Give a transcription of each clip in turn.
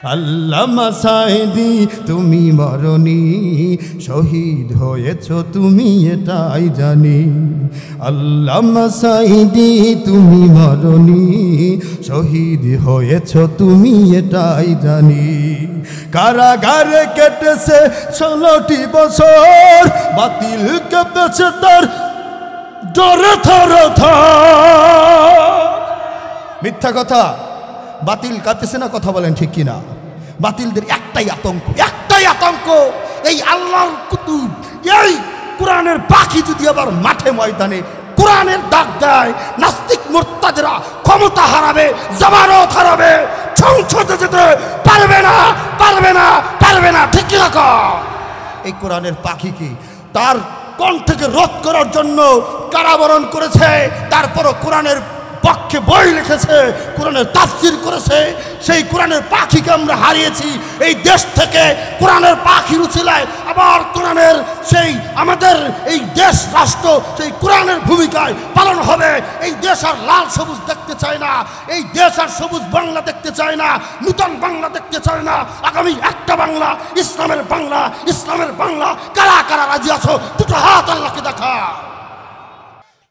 আল্লামা সাঈদী তুমি মরনি, শহীদ হয়েছ তুমি এটাই জানি। আল্লামা সাঈদী তুমি মরনি, শহীদ হয়েছ তুমি এটাই জানি। কারাগারে কেটেছে 16টি বছর, বাতিল কেঁপেছে তার ডরে থর থর। মিথ্যা কথা, বাতিল কাঁপতেছে না, কথা বলেন ঠিক কিনা? বাতিলদের একটাই আতঙ্ক, এই আল্লাহর কুতুব, এই কোরআনের পাখি যদি আবার মাঠে ময়দানে কোরআনের ডাক দেয়, নাস্তিক মুরতাদরা ক্ষমতা হারাবে, জামানত হারাবে, সংসদে যেতে পারবে না, ঠিক কিনা? এই কোরআনের পাখিকে তার কণ্ঠকে রোধ করার জন্য কারাবরণ করেছে, তারপরও কোরআনের পক্ষে বই লিখেছে, কোরআনের তাফসীর করেছে। সেই কোরআনের পাখিকে আমরা হারিয়েছি। এই দেশ থেকে কোরআনের পাখির উছিলায় আবার কোরআনের সেই আমাদের এই দেশ রাষ্ট্র সেই কোরআনের ভূমিকায় পালন হবে। এই দেশ আর লাল সবুজ দেখতে চায় না, এই দেশ আর সবুজ বাংলা দেখতে চায় না, নূতন বাংলা দেখতে চায় না। আগামী একটা বাংলা, ইসলামের বাংলা। কারা কারা রাজি আছো? দুটো হাত আল্লাহকে দেখা।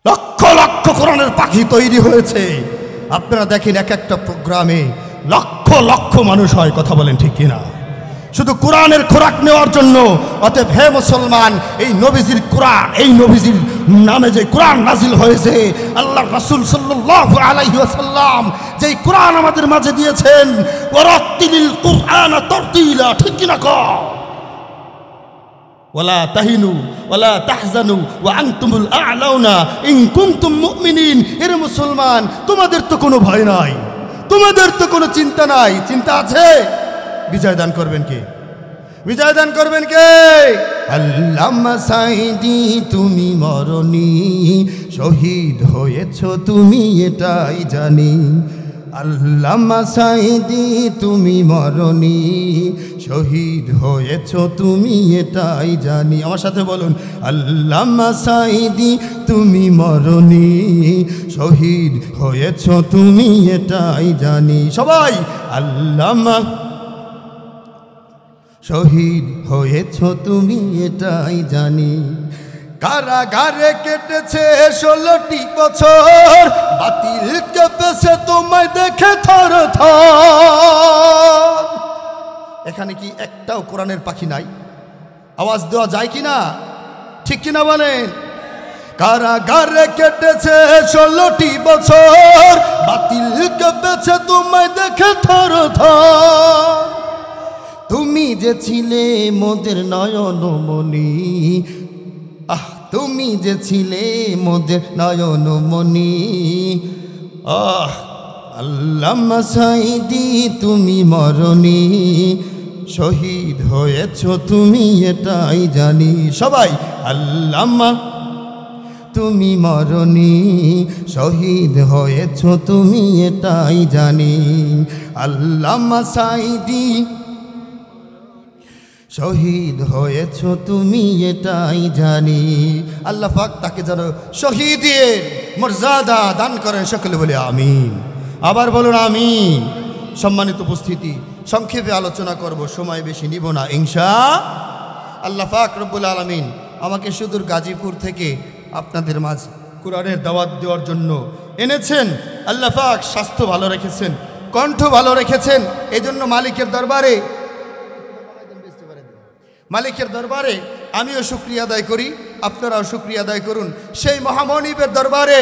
লক্ষ লক্ষ কোরআনের পাখি তৈরি হয়েছে। আপনারা দেখেন এক একটা প্রোগ্রামে লক্ষ লক্ষ মানুষ হয়, কথা বলেন ঠিক কিনা? শুধু কোরআনের খোরাক নেওয়ার জন্য। অতএব হে মুসলমান, এই নবীজির কোরআন, এই নবীজির নামে যে কোরআন নাজিল হয়েছে, আল্লাহর রাসূল সাল্লাল্লাহু আলাইহি ওয়াসাল্লাম যেই কোরআন আমাদের মাঝে দিয়েছেন, ওয়ারাত্তিলিল কুরআনা তারতিলা, ঠিক কিনা? ওয়ালা তাহিনু ওয়ালা তাহজানু ওয়া আনতুমুল আ'লাউনা ইন কুনতুম মুমিনিন। এর মুসলমান, তোমাদের তো কোনো ভয় নাই, তোমাদের তো কোনো চিন্তা নাই। চিন্তা আছে? বিজয় দান করবেন কে? বিজয় দান করবেন কে? আল্লামা সাঈদী তুমি মরনি, শহীদ হয়েছ তুমি এটাই জানি। আল্লামা সাঈদী তুমি মরনি, শহীদ হয়েছ তুমি এটাই জানি। আমার সাথে বলুন, আল্লামা সাঈদী তুমি মরনি, শহীদ হয়েছ তুমি এটাই জানি। সবাই আল্লামা শহীদ হয়েছ তুমি এটাই জানি। কারাগারে কেটেছে 16টি বছর, বাতিল কেঁপেছে তোমায় দেখে থর থর। এখানে কি একটাও কোরআনের পাখি নাই? আওয়াজ দেওয়া যায় কিনা? ঠিক কিনা বলেন? কারাগারে কেটেছে 16টি বছর, বাতিল কেঁপেছে তোমায় দেখে থর থর। তুমি যে ছিলে মোদের নয়নমণি, তুমি যে ছিলে মোদের নয়নমণি। আল্লামা সাঈদী তুমি মরনি, শহীদ হয়েছ তুমি এটাই জানি। সবাই আল্লামা তুমি মরনি, শহীদ হয়েছ তুমি এটাই জানি। আল্লামা সাঈদী শহীদ হয়েছ তুমি এটাই জানি। আল্লাহ পাক তাকে যেন শহীদের মর্যাদা দান করেন। সকলে বলে আমিন। আবার বলুন আমিন। সম্মানিত উপস্থিতি, সংক্ষেপে আলোচনা করব, সময় বেশি নিব না ইনশাআল্লাহ। আল্লাহ পাক রব্বুল আলামিন আমাকে সুদূর গাজীপুর থেকে আপনাদের মাঝে কোরআনের দাওয়াত দেওয়ার জন্য এনেছেন। আল্লাহ পাক স্বাস্থ্য ভালো রেখেছেন, কণ্ঠ ভালো রেখেছেন। এই জন্য মালিকের দরবারে আমিও শুকরিয়া আদায় করি, আপনারাও শুকরিয়া আদায় করুন সেই মহামনিবের দরবারে,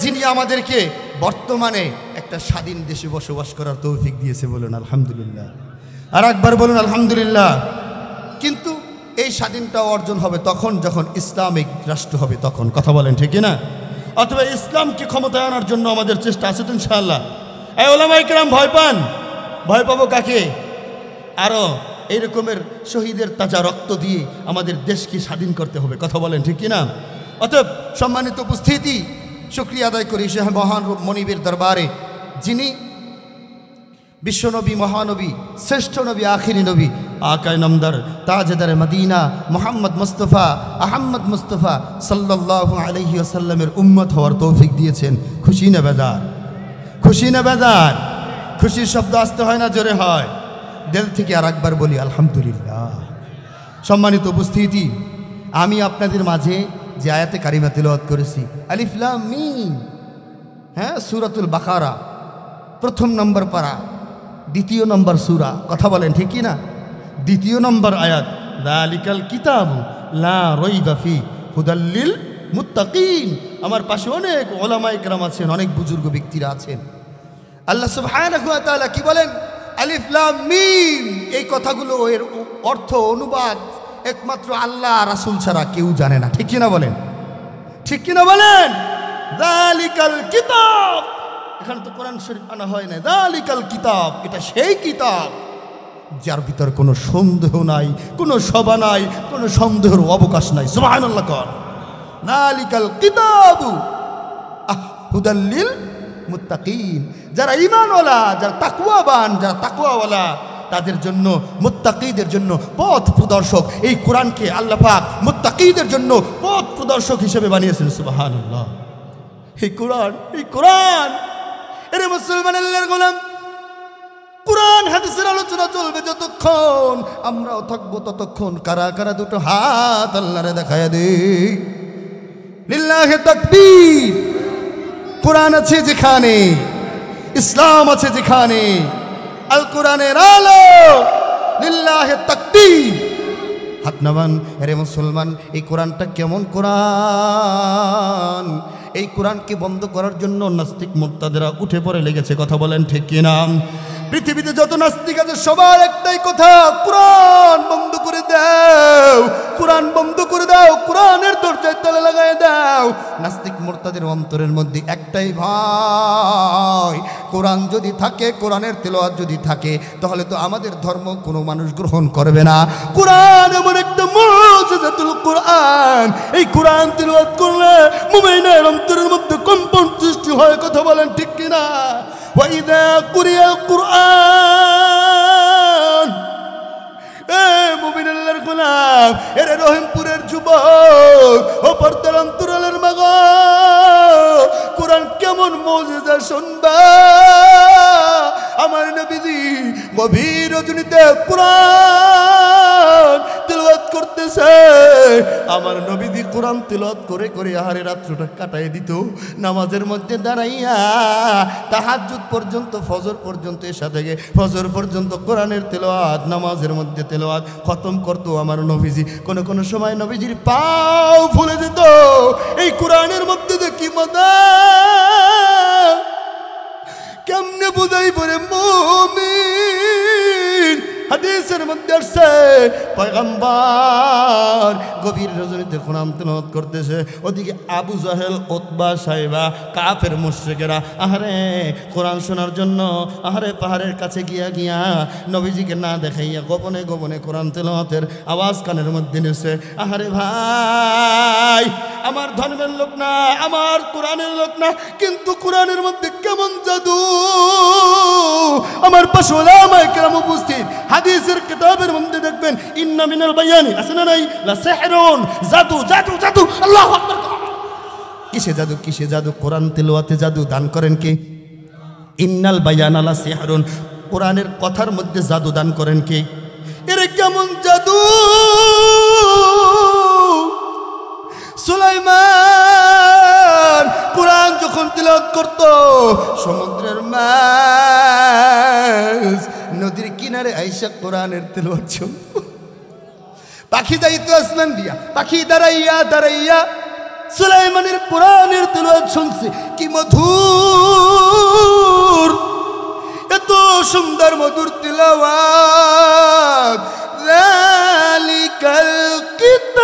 যিনি আমাদেরকে বর্তমানে একটা স্বাধীন দেশে বসবাস করার তৌফিক দিয়েছে। বলুন আলহামদুলিল্লাহ। আর একবার বলুন আলহামদুলিল্লাহ। কিন্তু এই স্বাধীনতা অর্জন হবে তখন যখন ইসলামিক রাষ্ট্র হবে, তখন। কথা বলেন ঠিক না? অথবা ইসলামকে ক্ষমতায় আনার জন্য আমাদের চেষ্টা আছে তো ইনশাআল্লাহ। এই ওলামায়ে কেরাম ভয় পান? ভয় পাবো কাকে? আরও এই রকমের শহীদের তাজা রক্ত দিয়ে আমাদের দেশকে স্বাধীন করতে হবে। কথা বলেন ঠিক কিনা? অতএব সম্মানিত উপস্থিতি, শুকরিয়া আদায় করি সে মহান মনিবের দরবারে, যিনি বিশ্বনবী, মহানবী, শ্রেষ্ঠ নবী, আখিরি নবী, আকায়ে নামদার, তাজদারে মদিনা, মুহাম্মদ মুস্তাফা, আহমদ মুস্তাফা সাল্লাল্লাহু আলাইহি ওয়াসাল্লামের উম্মত হওয়ার তৌফিক দিয়েছেন। খুশি না বেজার? খুশি না বেজার? খুশির শব্দ আসতে হয় না জোরে হয়? দিল থেকে আর একবার বলি আলহামদুলিল্লাহ। সম্মানিত উপস্থিতি, আমি আপনাদের মাঝে যে আয়াতে কারিমা তিলাওয়াত করেছি আলিফ লাম মিম, হ্যাঁ, সূরাতুল বাকারা, প্রথম নম্বর পারা, দ্বিতীয় নম্বর সূরা, কথা বলেন ঠিক কি না? দ্বিতীয় নম্বর আয়াত, যালিকাল কিতাবু লা রাইবা ফি হুদাল লিল মুত্তাকিন। আমার পাশে অনেক উলামায়ে কেরাম আছেন, অনেক বুজুর্গ ব্যক্তিরা আছেন। আল্লাহ সুবহানাহু ওয়া তাআলা কি বলেন? আলিফ লাম মিম। এই কথাগুলো এর অর্থ অনুবাদ একমাত্র আল্লাহ রাসূল ছাড়া কেউ জানে না, ঠিক কিনা বলেন? ঠিক কিনা বলেন? যালিকাল কিতাব, এখানে তো কোরআন শরীফ আনা হয় না। যালিকাল কিতাব, এটা সেই কিতাব যার ভিতর কোনো সন্দেহ নাই, কোনো সভা নাই, কোনো সন্দেহের অবকাশ নাই। সুবহানাল্লাহ কর। যালিকাল কিতাবু হুদাল লিল মুত্তাকিন, যারা ঈমানওয়ালা, যারা তাকওয়াবান, যারা তাকওয়াওয়ালা, তাদের জন্য, মুত্তাকিদের জন্য পথ প্রদর্শক। এই কোরআনকে আল্লাহ পাক মুত্তাকিদের জন্য পথ প্রদর্শক হিসেবে বানিয়েছেন। সুবহানাল্লাহ। এই কোরআন এরে মুসলমান আল্লাহর গোলাম, কোরআন হাদিসের আলোচনা চলবে যতক্ষণ, আমরাও থাকবো ততক্ষণ। কারা কারা দুটো হাত আল্লাহরে দেখায় দেই। লিল্লাহি তাকবীর। কোরআন আছে যেখানে, ইসলাম আছে যেখানে, আল কোরআনের আলো, লিল্লাহি তাকবীর। হাত নামান আরে মুসলমান, এই কোরআনটা কেমন কোরআন? এই কোরআনকে বন্ধ করার জন্য নাস্তিক মুরতাদেরা উঠে পড়ে লেগেছে, কথা বলেন ঠিক কিনা? পৃথিবীতে যত নাস্তিক আছে সবার একটাই কথা, কোরআন বন্ধ করে দাও, কোরআন বন্ধ করে দাও, কোরআনের দরজায় তালা লাগায় দাও। নাস্তিক মুরতাদের অন্তরের মধ্যে একটাই ভয়, কোরআন যদি থাকে, কোরআনের তেলাওয়াত যদি থাকে, তাহলে তো আমাদের ধর্ম কোনো মানুষ গ্রহণ করবে না। কোরআন এমন একটা মুজিজাতুল কোরআন, এই কোরআন তেলাওয়াত করলে মুমিনের অন্তরের মধ্যে কম্পন সৃষ্টি হয়, কথা বলেন ঠিক কিনা? وَإِذَا قُرِئَ الْقُرْآنُ, মুমিন আল্লাহর গোলাম, এরে রহিমপুরের যুবক, ও পর্দার অন্তরালের মা গো, কোরআন কেমন মুজিজা শুনবা। আমার নবীজি গভীর রজনীতে কোরআন তেলাওয়াত করতেছে। আমার নবীজি কোরআন তেলাওয়াত করে করে আহারে রাত্রটা কাটাই দিত নামাজের মধ্যে দাঁড়াইয়া। তাহাজ্জুদ পর্যন্ত, ফজর পর্যন্ত, এশা থেকে ফজর পর্যন্ত কোরআনের তেলাওয়াত, নামাজের মধ্যে তেলাওয়াত খতম করতো আমার নবীজি। কোন কোন সময় নবীজির পাও ফুলে যেত। এই কোরআনের মধ্যে যে কি মজা, কেমনে বুঝাই পরে মুমিন। হাদিসের মধ্যে আসছে পয়গম্বর গভীর রজনীতে কোরআন তেলাওয়াত করতেছে, ওদিকে আবু জাহেল, উতবা, সাইবা, কাফের মুশরিকেরা আহারে কোরআন শোনার জন্য আহারে পাহাড়ের কাছে গিয়া গিয়া নবীজিকে না দেখাইয়া গোপনে গোপনে কোরআন তেলাওয়াতের আওয়াজ কানের মধ্যে নিছে। আহারে ভাই, আমার ধর্মের লোক না, আমার কোরআনের লোক না, কিন্তু কোরআনের মধ্যে কেমন জাদু। আমার পাশে উলামায়ে কেরাম উপস্থিত, হাদিসের কিতাবের মধ্যে দেখবেন ইন্না মিনাল বায়ানি, আছে না নাই, লা সিহরুন, জাদু জাদু জাদু। আল্লাহু আকবার। কিসে জাদু, কিসে জাদু? কোরআন তেলাওয়াতে জাদু দান করেন কে? ইন্নাল বায়ানা লা সিহরুন, কোরআনের কথার মধ্যে জাদু দান করেন কে? এরে কেমন জাদু! সুলাইমান কোরআন যখন তিলাওয়াত করত, সমুদ্রের মাছ নদীর কিনারে আইসা কোরআনের তিলাওয়াত শুনত। পাখি যাইতো আসমান দিয়া, পাখি দাঁড়াইয়া দাঁড়াইয়া সুলাইমানের কোরআনের তিলাওয়াত শুনছে। কি মধুর, এত সুন্দর মধুর তিলাওয়াত। যালিকাল কিতাব,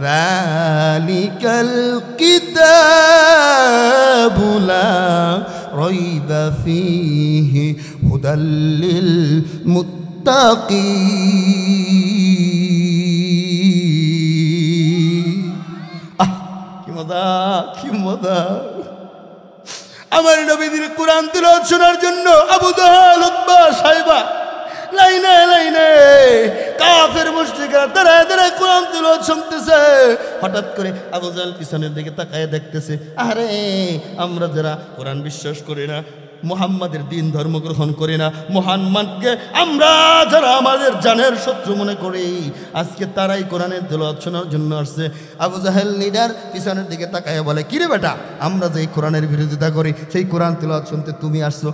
যালিকাল কিতাবু লা রাইবা ফীহি হুদাল লিল মুত্তাকিন। কি মজা, কি মজা! আমার নবীদের কোরআন তেলাওয়াত শোনার জন্য আবু জাহেল, উতবা, সাইবা লাইনে লাইনে কাফের মুশরিকরা দাঁড়ায় দাঁড়ায় কোরআন তেলাওয়াত শুনতেছে। হঠাৎ করে আবু জাহেল পিছনের দিকে তাকায় দেখতেছে, আরে আমরা যারা কোরআন বিশ্বাস করি না, মুহাম্মাদের দিন ধর্ম গ্রহণ করি না, মুহাম্মাদকে আমরা যারা আমাদের জানের শত্রু মনে করি, আজকে তারাই কোরআনের তেলাওয়াত শোনার জন্য আসছে। আবু জাহেল লিডার পিছনের দিকে তাকায় বলে, কিরে বেটা, আমরা যে কোরআনের বিরোধিতা করি সেই কোরআন তেলাওয়াত শুনতে তুমি আসছো?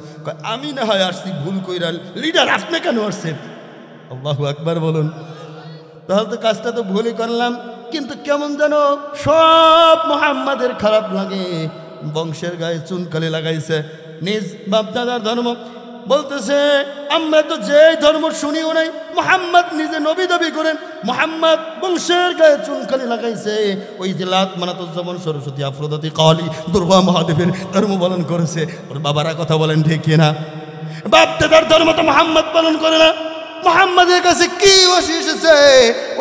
আমি না হয় আসছি ভুল কইরা, লিডার আপনি কেন আসছেন? আল্লাহু আকবার বলুন। তাহলে তো কাজটা তো ভুলই করলাম, কিন্তু কেমন যেন সব মুহাম্মাদের খারাপ লাগে। বংশের গায়ে চুনকালি লাগাইছে, নিজ বাপদাদার ধর্ম বলতেছে আমরা তো যে ধর্ম শুনিও নাই, মুহাম্মদ নিজে নবী দাবি করেন, মুহাম্মদ বংশের গায়ে চুনকালি লাগাইছে। ওই যে লাত মানাতুজ্জামান সরস্বতী আফ্রোদাতি কালী দুর্গা মহাদেবের ধর্ম পালন করেছে। ওর বাবারা কথা বলেন ঠিক কিনা? বাপ দাদার ধর্ম তো মুহাম্মদ পালন করে না। মুহাম্মাদের কাছে কি ওহী এসেছে,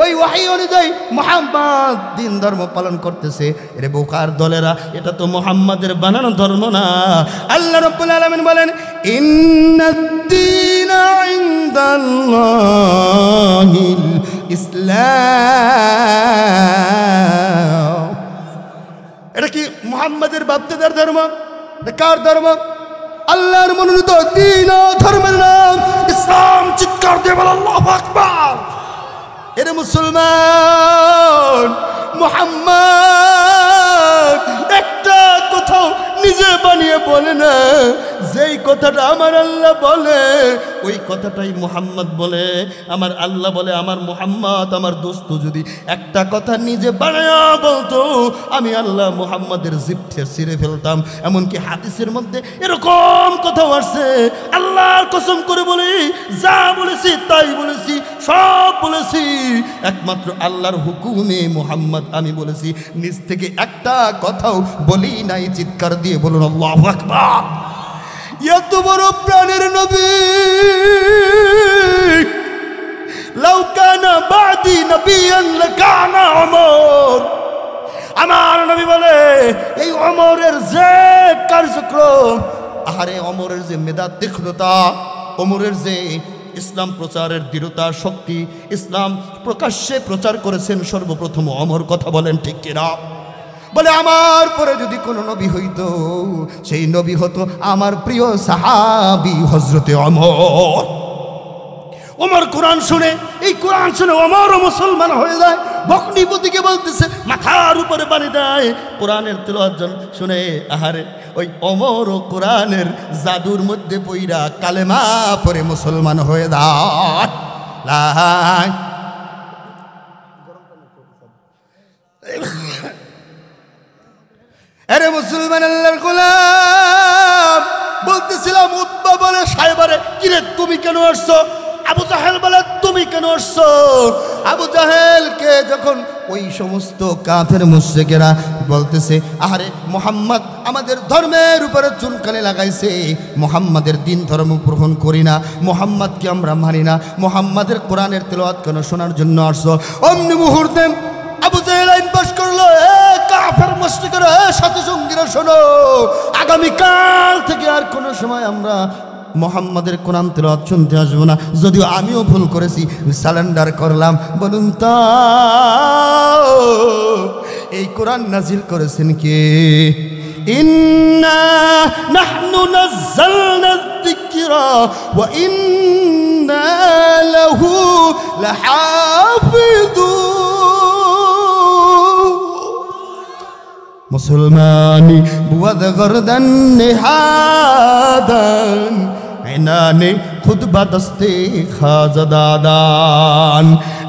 ওই ওহী অনুযায়ী মুহাম্মদ দিন ধর্ম পালন করতেছে। এরে বোকার দলেরা, এটা তো মুহাম্মাদের বানানো ধর্ম না। আল্লাহ রাব্বুল আলামিন বলেন, ইন্নাদ-দীনা ইনদাল্লাহিল ইসলাম। এটা কি মুহাম্মাদের বাপদাদার ধর্ম? এটা কার ধর্ম? আল্লাহর মনোনীত দ্বীন ও ধর্মের নাম ইসলাম। চিৎকার দিয়ে বল আল্লাহু আকবার। এরে মুসলমান, মুহাম্মদ একটা কোথাও নিজে বানিয়ে বলে না, যেই কথাটা আমার আল্লাহ বলে ওই কথাটাই মুহাম্মদ বলে। আমার আল্লাহ বলে, আমার মুহাম্মদ আমার দোস্ত যদি একটা কথা নিজে বানায়া বলতো, আমি আল্লাহ মুহাম্মাদের জিভটা ছিঁড়ে ফেলতাম। এমনকি হাদিসের মধ্যে এরকম কথাও আসছে, আল্লাহর কসম করে বলি, যা বলেছি তাই বলেছি, সব বলেছি একমাত্র আল্লাহর হুকুমে মুহাম্মদ আমি বলেছি, নিজ থেকে একটা কথাও বলি নাই। চিৎকার দিয়ে বলুন আল্লাহু আকবার। এত বড় প্রাণের নবী, লাউ কানা বাদি নবিয়ান লাকানা ওমর। আমার নবী বলে, এই ওমরের যে কার্যক্রম, আহারে ওমরের যে মেধা তীক্ষ্ণতা, ওমরের যে ইসলাম প্রচারের দৃঢ়তা শক্তি, ইসলাম প্রকাশ্যে প্রচার করেছেন সর্বপ্রথম ওমর। কথা বলেন ঠিক কিনা? বলে আমার পরে যদি কোনো নবী হইতো, সেই নবী হতো আমার প্রিয় সাহাবী হযরতে ওমর। ওমর কোরআন শুনে, এই কোরআন শুনে ওমরও মুসলমান হয়ে যায়। ভগ্নিপতিকে বলতেছে মাথার উপরে পানি দেয় কোরআনের তেলাওয়াত শুনে। আহারে ওই ওমরও কোরআনের জাদুর মধ্যে পইরা কালেমা পড়ে মুসলমান হয়ে যায়। আরে মুসলমান আল্লাহর গোলাম, বলতেছিলাম উতবা বলে সাহেবারে, কিরে তুমি কেন আসছো? আবু জাহেল বলে তুমি কেন আসছো? আবু জাহেলকে যখন ওই সমস্ত কাফের মুশরিকেরা বলতেছে, আরে মুহাম্মদ আমাদের ধর্মের উপরে চুনকালি লাগাইছে, মুহাম্মাদের দিন ধর্ম গ্রহণ করি না, মুহাম্মদকে আমরা মানি না, মুহাম্মাদের কোরআনের তেলাওয়াত কেন শোনার জন্য আসছো? অমনি মুহূর্তে আবু জাহেল আইন পাশ করলো, কাফের মুশরিকরা, সাথী সঙ্গীরা শোনো, আগামীকাল থেকে আর কোনো সময় আমরা মুহাম্মাদের কোরআন তেলাওয়াত শুনতে আসবো না। যদিও আমিও ভুল করেছি, সারেন্ডার করলাম। বলুন তা এই কোরআন নাজিল করেছেন কে? ইন্না নাহনু নাযালনা যিকরা ওয়া ইন্না লাহু লাহাফিযুন। মুসলমানি বুয়াদ গরদান নিহাদান ইনানে খুদ বাদস্তে খাজাদাদান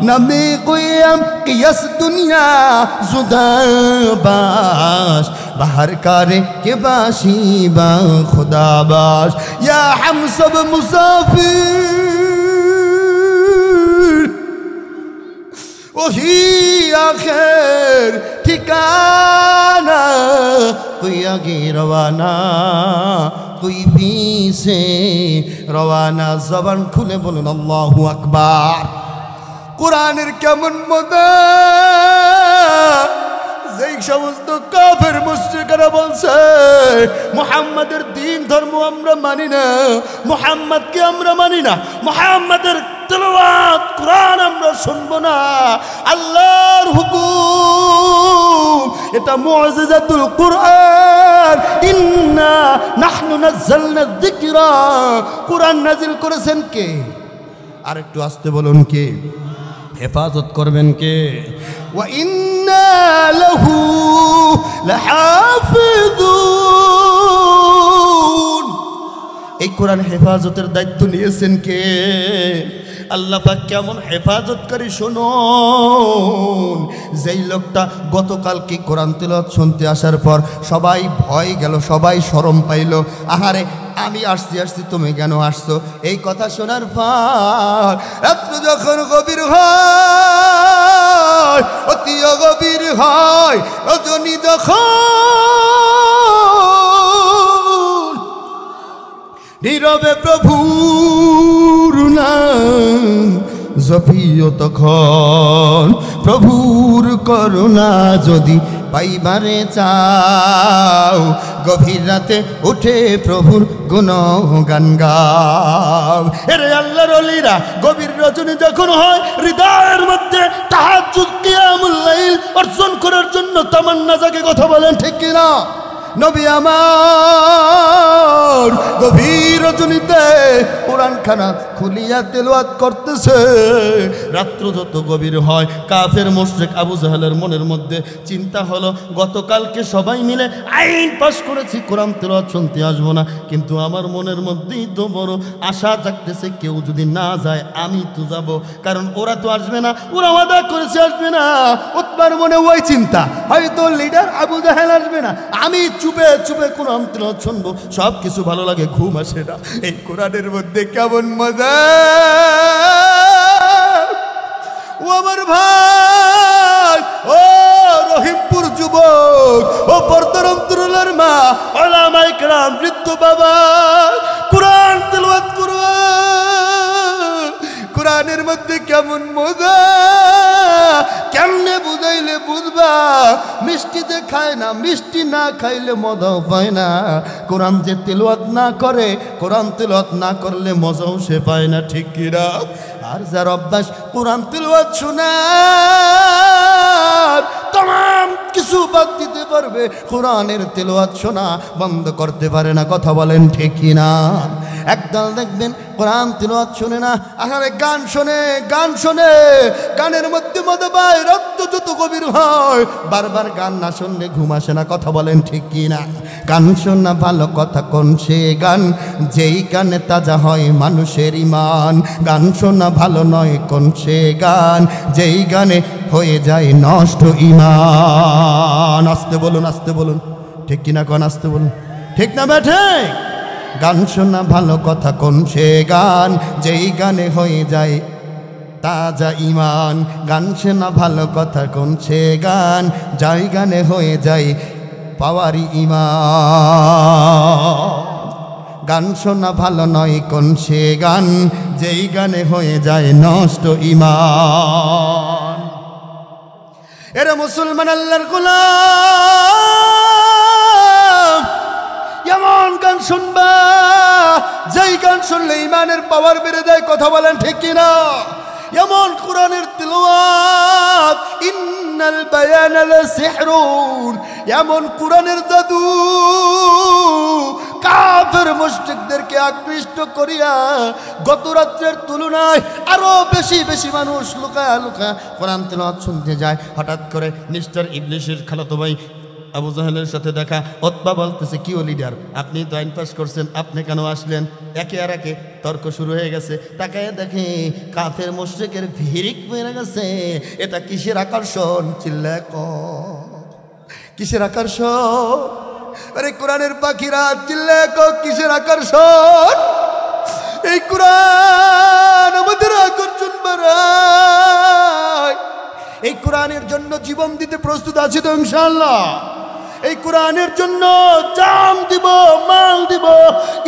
নবী কুয়াম কিয়াস দুনিয়া জুদাবাস বাহার কারে কে বাসি বা খুদাবাস ইয়া হাম সব মুসাফির ওহি আখের ঠিকানা, कोई आगे रवाना कोई पीछे रवाना। जबान खुले बोलুন আল্লাহু আকবার। কোরআনের কেমন মজা, যেই সমস্ত কাফের মুশরিকরা বলছে মুহাম্মাদের দিন ধর্ম আমরা মানি না, মুহাম্মাদকে আমরা মানি না, মুহাম্মাদের তেলাওয়াত কোরআন আমরা শুনবো না, আল্লাহর হুকুম, এটা মুআজিজাতুল কোরআন। ইন্না নাহনু নাযালনা যিকরা, কোরআন নাজিল করেছেন কে? আর একটু আস্তে বলুন কে? হেফাজত করবেন কে? ওয়া ইন্না লাহু লাহাফিজুন, এই কোরআন হেফাজতের দায়িত্ব নিয়েছেন কে? আল্লাহ পাক কেমন হেফাজতকারী শুনুন। যেই লোকটা গতকালকে কোরআন তিলাওয়াত শুনতে আসার পর সবাই ভয় গেল, সবাই শরম পাইল, আহারে আমি আসছি তুমি কেন আসছো? এই কথা শোনার পর রাত্র যখন গভীর হয়, অতি গভীর হয়, রজনী যখন নীরবে প্রভুর নাম জপিও, তখন প্রভুর করুণা যদি পাইবারে চাও, গভীর রাতে উঠে প্রভুর গুণগান গাও। এরে আল্লাহর ওলিরা গভীর রজনী যখন হয়, হৃদয়ের মধ্যে তাহাজ্জুদ কিয়ামুল লাইল অর্জন করার জন্য তামান্না জাগে, কথা বলেন ঠিক কিনা? নবী আমার গভীর রজনীতে কোরআনখানা খুলিয়া তেলাওয়াত করতেছে। রাত্র যত গভীর হয়, কাফের মুশরিক আবু জাহেলের মনের মধ্যে চিন্তা হলো, গতকালকে সবাই মিলে আইন পাশ করেছি কোরআন তেলাওয়াত শুনতে আসবো না, কিন্তু আমার মনের মধ্যেই তো বড় আশা জাগতেছে, কেউ যদি না যায় আমি তো যাব, কারণ ওরা তো আসবে না, ওরা ওয়াদা করেছে আসবে না। উতবার মনে ওই চিন্তা, হয়তো লিডার আবু জাহেল আসবে না, আমি চুপে চুপে কোরআন তেলাওয়াত শুনবো, সব কিছু ভালো লাগে, ঘুম আসে না। এই কোরআনের মধ্যে কেমন মজা! ও আমার ভাই, ও রহিমপুর যুবক, ও পর্দার অন্তরালের মা, ওলামায়ে কেরাম, বৃদ্ধ বাবা, কোরআন তেলাওয়াত করো। কোরআনের মধ্যে কেমন মজা! কেমনে বুঝাইলে বুঝবা? মিষ্টি যে খায় না, মিষ্টি না খাইলে মজাও পায় না। কোরআন যে তেলাওয়াত না করে, কোরআন তেলাওয়াত না করলে মজাও সে পায় না, ঠিক কিনা? আর যার অভ্যাস কোরআন তেলাওয়াত শোনার, तमाम কিছু বাদ দিতে পারবে, কোরআনের তেলাওয়াত শোনা বন্ধ করতে পারে না, কথা বলেন ঠিক কিনা? একদল দেখবেন কোরআন তেলাওয়াত শুনে না, আহারে গান শোনে, গান শোনে, গানের মধ্যে মজা পায়, রক্ত যত গভীর হয়, বারবার গান না শুনলে ঘুম আসে না, কথা বলেন ঠিক কিনা? গান শোনা ভালো কথা কোন সে গান, যেই গানে তাজা হয় মানুষের ঈমান। গান শোনা ভালো নয় কোন সে গান, যেই গানে হয়ে যায় নষ্ট ঈমান। আস্তে বলুন, আস্তে বলুন, ঠিক কিনা কোন? আস্তে বলুন, ঠিক না বেঠে? গান শোনা ভালো কথা কোন সে গান, যেই গানে হয়ে যায় তাজা ঈমান। গান শোনা ভালো কথা কোন সে গান, যাই গানে হয়ে যায় পাওয়ারি ঈমান। গান শোনা ভালো নয় কোন সে গান, যেই গানে হয়ে যায় নষ্ট ঈমান। এরা মুসলমান আল্লাহর গোলাম, এমন গান শুনবা যেই গান শুনলে ঈমানের পাওয়ার বেড়ে যায়, কথা বলেন ঠিক কিনা? এমন কোরআনের তেলাওয়াত, ইন্নাল বায়ানা লাসিহরুন, এমন কোরআনের জাদু কাফের মুশরিকদেরকে আকৃষ্ট করিয়া গত রাত্রের তুলনায় আরো বেশি বেশি মানুষ লুকায়া লুকায়া কোরআন তেলাওয়াত শুনতে যায়। হঠাৎ করে মিস্টার ইবলিসের খালাতো ভাই আবু জাহেলের সাথে দেখা। উতবা বলতেছে, কি ও লিডার, আপনি তো আইন পাস করছেন, আপনি কেন আসলেন? একে আর একে তর্ক শুরু হয়ে গেছে। তাকায় দেখে কাফের মুশরিকের ভিড়িক মেরে গেছে। এটা কিসের আকর্ষণ? চিল্লায় ক, কিসের আকর্ষণ? আরে কোরআনের পাখিরা চিল্লায় ক, কিসের আকর্ষণ? এই কোরআন আমাদের আকর্ষণ বাড়ায়। এই কোরআনের জন্য জীবন দিতে প্রস্তুত আছি তো ইনশাআল্লাহ? এই কোরআনের জন্য জান দিব, মাল দিব।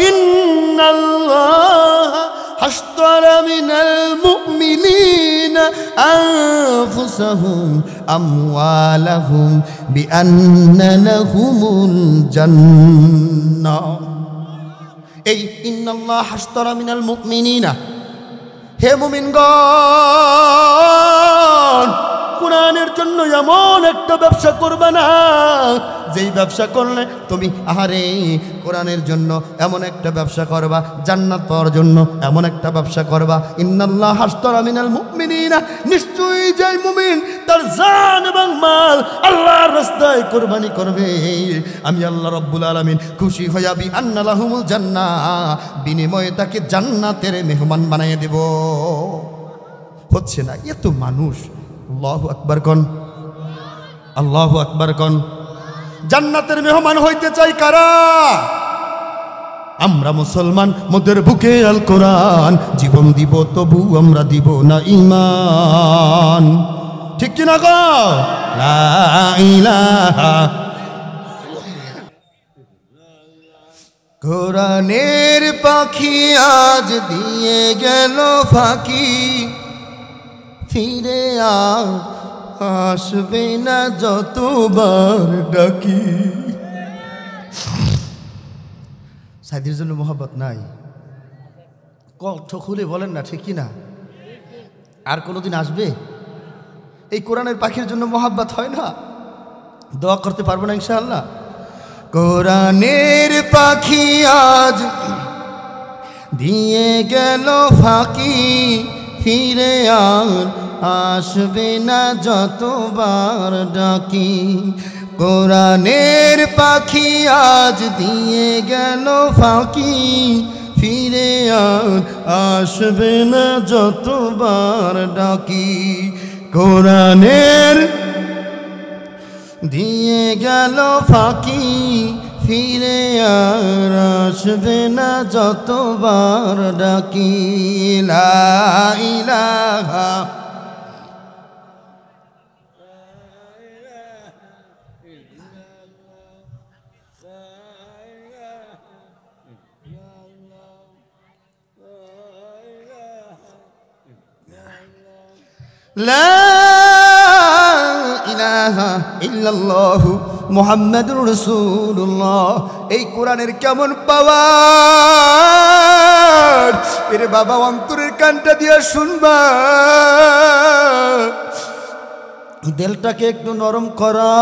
ইন্নাল্লাহ হাশতারা মিনাল মুমিনিনা আনফুসাহুম আমওয়ালাহুম বিআন্না লাহুমুল জান্নাহ। এই ইন্নাল্লাহ হাশতারা মিনাল মুমিনিনা, হে মুমিনগণ, কোরআনের জন্য এমন একটা ব্যবসা করবে না যেই ব্যবসা করলে তুমি কোরআনের জন্য এমন একটা ব্যবসা করবা, জান্নাত পাওয়ার জন্য এমন একটা ব্যবসা করবা। ইন্নাল্লাহ আশতারা মিনাল মুমিনিনা, নিশ্চয়ই যে মুমিন তার জান এবং মাল আল্লাহর রাস্তায় কুরবানি করবে, আমি আল্লাহ রাব্বুল আলামিন খুশি হইয়া আন্না লাহুমুল জান্নাহ, বিনিময়ে তাকে জান্নাতের মেহমান বানিয়ে দেব। হচ্ছে না এত মানুষ। আল্লাহু আকবার কোন, আল্লাহু আকবার কোন। জান্নাতের মেহমান হইতে চাই কারা? আমরা মুসলমান, মোদের বুকে আল কোরআন, জীবন দিব তবু আমরা দিব না ঈমান। ঠিক কি না গো? লা ইলাহা। কোরআনের পাখি আজ দিয়ে গেল ফাঁকি, ফিরে আসবে না যতবার ডাকি। সাইদের জন্য মোহাব্বত নাই? কণ্ঠ খুলে বলেন না, ঠিক না? আর কোনোদিন আসবে? এই কোরআনের পাখির জন্য মোহাব্বত হয় না? দোয়া করতে পারবো না ইনশাআল্লাহ? কোরআনের পাখি আজ দিয়ে গেল ফাঁকি, ফিরে আসবে না যতবার ডাকি। কোরআনের পাখি আজ দিয়ে গেল ফাঁকি, ফিরে আসবে না যতবার ডাকি। কোরআনের দিয়ে গেল ফাঁকি, ফিরে আসবে না যতবার ডাকি। লা ইলাহা লা ইলাহা ইল্লাল্লাহু মুহাম্মাদুর রাসূলুল্লাহ। এই কোরআনের কেমন পাওয়ার! এরে বাবা, অন্তরের কানটা দিয়ে শুনবা, দিলটাকে একটু নরম করা।